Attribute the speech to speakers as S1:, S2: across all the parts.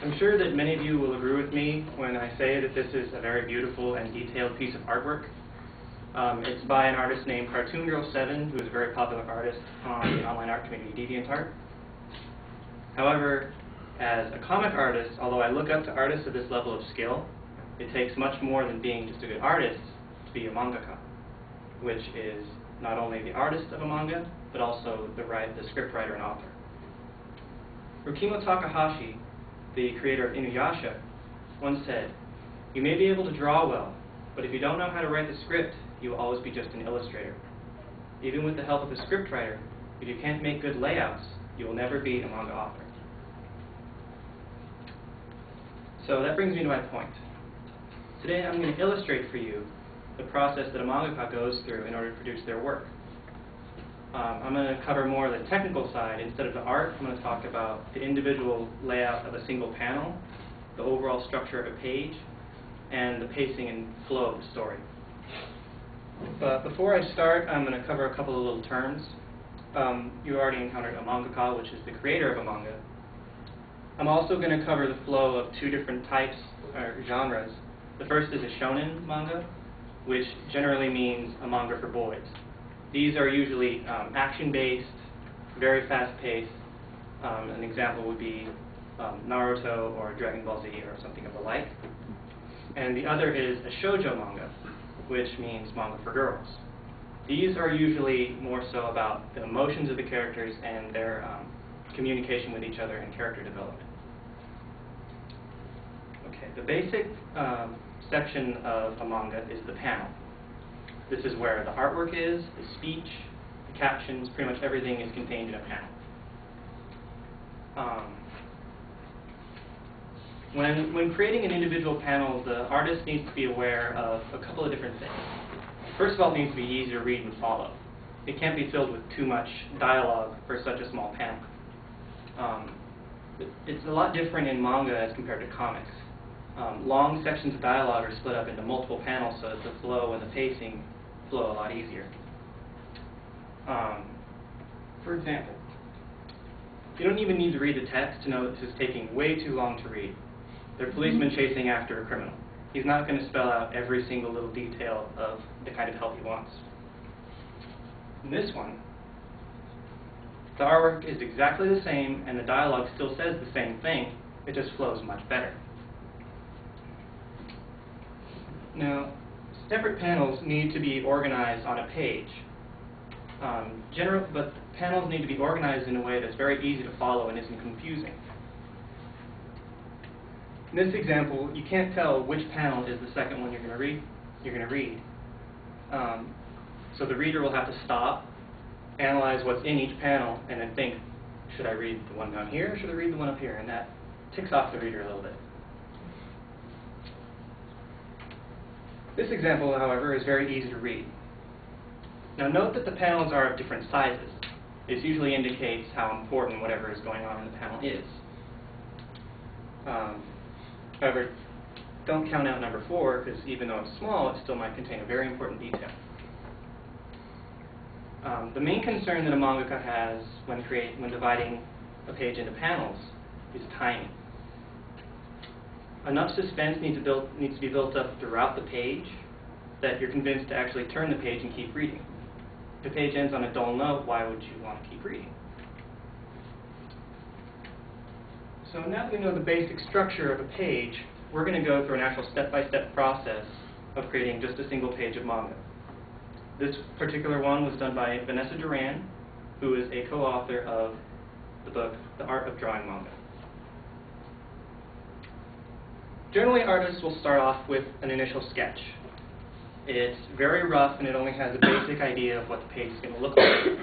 S1: I'm sure that many of you will agree with me when I say that this is a very beautiful and detailed piece of artwork. It's by an artist named Cartoon Girl 7, who is a very popular artist on the online art community DeviantArt. However, as a comic artist, although I look up to artists of this level of skill, it takes much more than being just a good artist to be a mangaka, which is not only the artist of a manga, but also the scriptwriter and author. Rukimo Takahashi, the creator of Inuyasha, once said, "You may be able to draw well, but if you don't know how to write the script, you will always be just an illustrator. Even with the help of a scriptwriter, if you can't make good layouts, you will never be a manga author." So that brings me to my point. Today I'm going to illustrate for you the process that a mangaka goes through in order to produce their work. I'm going to cover more of the technical side. Instead of the art, I'm going to talk about the individual layout of a single panel, the overall structure of a page, and the pacing and flow of the story. But before I start, I'm going to cover a couple of little terms. You already encountered a mangaka, which is the creator of a manga. I'm also going to cover the flow of two different types or genres. The first is a Shounen Manga, which generally means a manga for boys. These are usually action-based, very fast-paced. An example would be Naruto or Dragon Ball Z or something of the like. And the other is a shoujo manga, which means manga for girls. These are usually more so about the emotions of the characters and their communication with each other and character development. Okay, the basic section of a manga is the panel. This is where the artwork is, the speech, the captions, pretty much everything is contained in a panel. When creating an individual panel, the artist needs to be aware of a couple of different things. First of all, it needs to be easy to read and follow. It can't be filled with too much dialogue for such a small panel. It's a lot different in manga as compared to comics. Long sections of dialogue are split up into multiple panels so that the flow and the pacing flow a lot easier. For example, you don't even need to read the text to know that this is taking way too long to read. They're policemen chasing after a criminal. He's not going to spell out every single little detail of the kind of help he wants. In this one, the artwork is exactly the same and the dialogue still says the same thing, it just flows much better. Now, separate panels need to be organized on a page. But panels need to be organized in a way that's very easy to follow and isn't confusing. In this example, you can't tell which panel is the second one you're going to read. So the reader will have to stop, analyze what's in each panel, and then think, should I read the one down here or should I read the one up here? And that ticks off the reader a little bit. This example, however, is very easy to read. Now note that the panels are of different sizes. This usually indicates how important whatever is going on in the panel is. However, don't count out number 4, because even though it's small, it still might contain a very important detail. The main concern that a mangaka has when dividing a page into panels is timing. Enough suspense needs to be built up throughout the page that you're convinced to actually turn the page and keep reading. If the page ends on a dull note, why would you want to keep reading? So now that we know the basic structure of a page, we're going to go through an actual step-by-step process of creating just a single page of manga. This particular one was done by Vanessa Duran, who is a co-author of the book, The Art of Drawing Manga. Generally, artists will start off with an initial sketch. It's very rough, and it only has a basic idea of what the page is going to look like.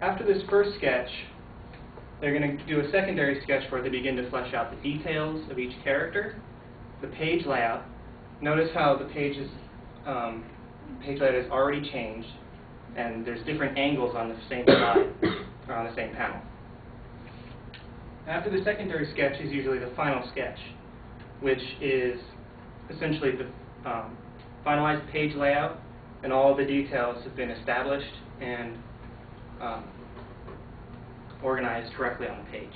S1: After this first sketch, they're going to do a secondary sketch where they begin to flesh out the details of each character, the page layout. Notice how the page layout is already changed, and there's different angles on the same slide, or on the same panel. After the secondary sketch is usually the final sketch, which is essentially the finalized page layout, and all the details have been established and organized correctly on the page.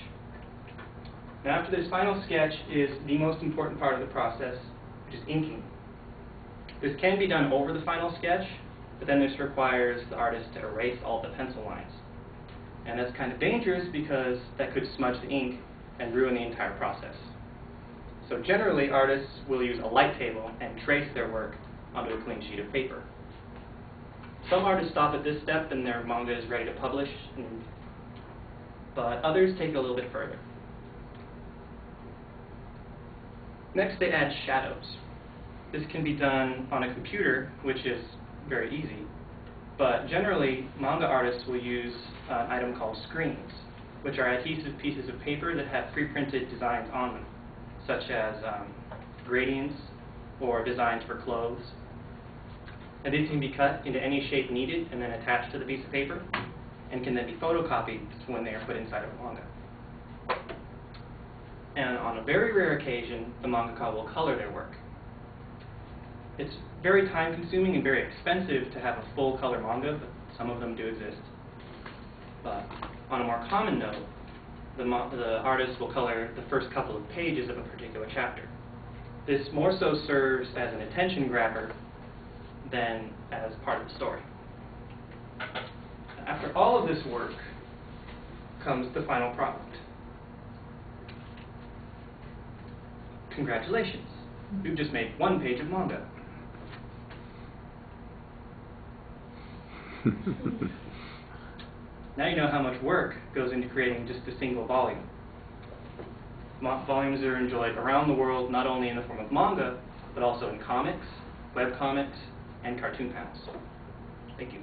S1: Now after this final sketch is the most important part of the process, which is inking. This can be done over the final sketch, but then this requires the artist to erase all the pencil lines. And that's kind of dangerous because that could smudge the ink and ruin the entire process. So generally, artists will use a light table and trace their work onto a clean sheet of paper. Some artists stop at this step and their manga is ready to publish, but others take it a little bit further. Next, they add shadows. This can be done on a computer, which is very easy, but generally, manga artists will use an item called screens, which are adhesive pieces of paper that have pre-printed designs on them, such as gradients or designs for clothes. And these can be cut into any shape needed and then attached to the piece of paper, and can then be photocopied when they are put inside of a manga. And on a very rare occasion, the mangaka will color their work. It's very time-consuming and very expensive to have a full-color manga, but some of them do exist. But on a more common note, the artist will color the first couple of pages of a particular chapter. This more so serves as an attention grabber than as part of the story. After all of this work comes the final product. Congratulations, you've just made one page of manga. Now you know how much work goes into creating just a single volume. Volumes are enjoyed around the world, not only in the form of manga, but also in comics, webcomics, and cartoon panels. Thank you.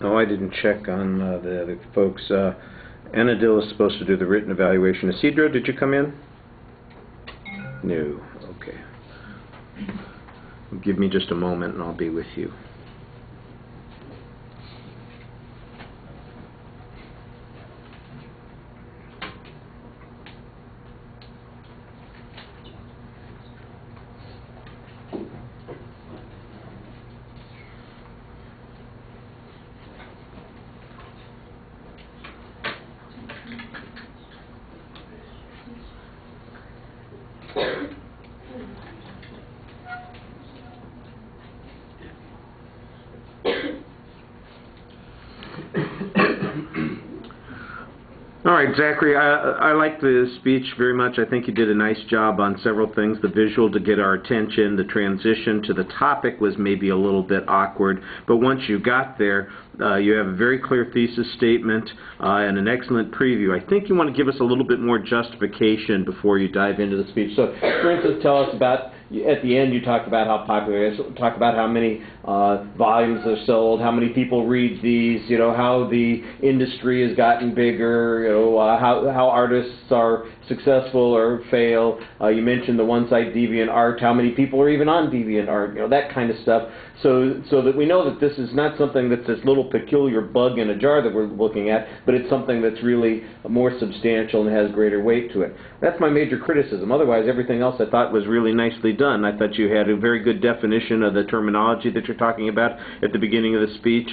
S2: No, I didn't check on the other folks. Anadil is supposed to do the written evaluation. Isidro, did you come in? No. Okay. Give me just a moment and I'll be with you. All right, Zachary, I like the speech very much. I think you did a nice job on several things. The visual to get our attention, the transition to the topic was maybe a little bit awkward, but once you got there, you have a very clear thesis statement and an excellent preview. I think you want to give us a little bit more justification before you dive into the speech. So, for instance, tell us about, at the end you talked about how popular it is, talk about how many volumes are sold, how many people read these, you know, how the industry has gotten bigger, you know, how artists are successful or fail. You mentioned the one-site DeviantArt, how many people are even on DeviantArt, you know, that kind of stuff. So that we know that this is not something that's this little peculiar bug in a jar that we're looking at, but it's something that's really more substantial and has greater weight to it. That's my major criticism. Otherwise, everything else I thought was really nicely done. I thought you had a very good definition of the terminology that you're talking about at the beginning of the speech.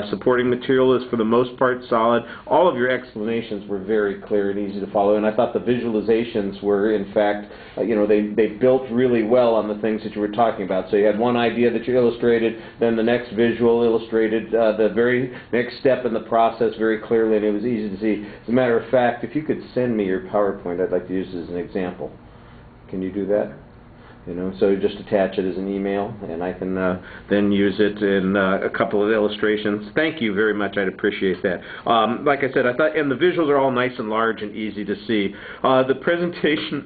S2: Supporting material is for the most part solid. All of your explanations were very clear and easy to follow, and I thought the visualizations were, in fact, you know, they built really well on the things that you were talking about. So you had one idea that you illustrated, then the next visual illustrated the very next step in the process very clearly, and it was easy to see. As a matter of fact, if you could send me your PowerPoint, I'd like to use it as an example. Can you do that? You know, so just attach it as an email, and I can then use it in a couple of illustrations. Thank you very much. I'd appreciate that. Like I said, I thought, and the visuals are all nice and large and easy to see. The presentation.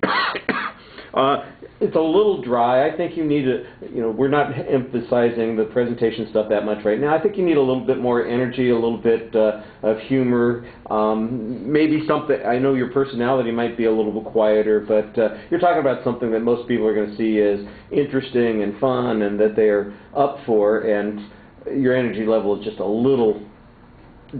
S2: It's a little dry. I think you need a, you know, we're not emphasizing the presentation stuff that much right now. I think you need a little bit more energy, a little bit of humor, maybe something. I know your personality might be a little bit quieter, but you're talking about something that most people are going to see as interesting and fun and that they're up for, and your energy level is just a little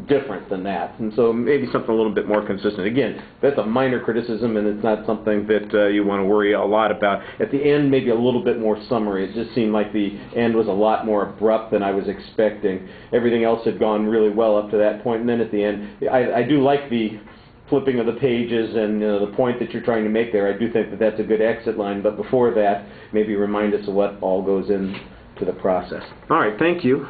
S2: different than that. And so maybe something a little bit more consistent. Again, that's a minor criticism, and it's not something that you want to worry a lot about. At the end, maybe a little bit more summary. It just seemed like the end was a lot more abrupt than I was expecting. Everything else had gone really well up to that point, and then at the end, I do like the flipping of the pages and the point that you're trying to make there. I do think that that's a good exit line, but before that, maybe remind us of what all goes into the process. All right, thank you.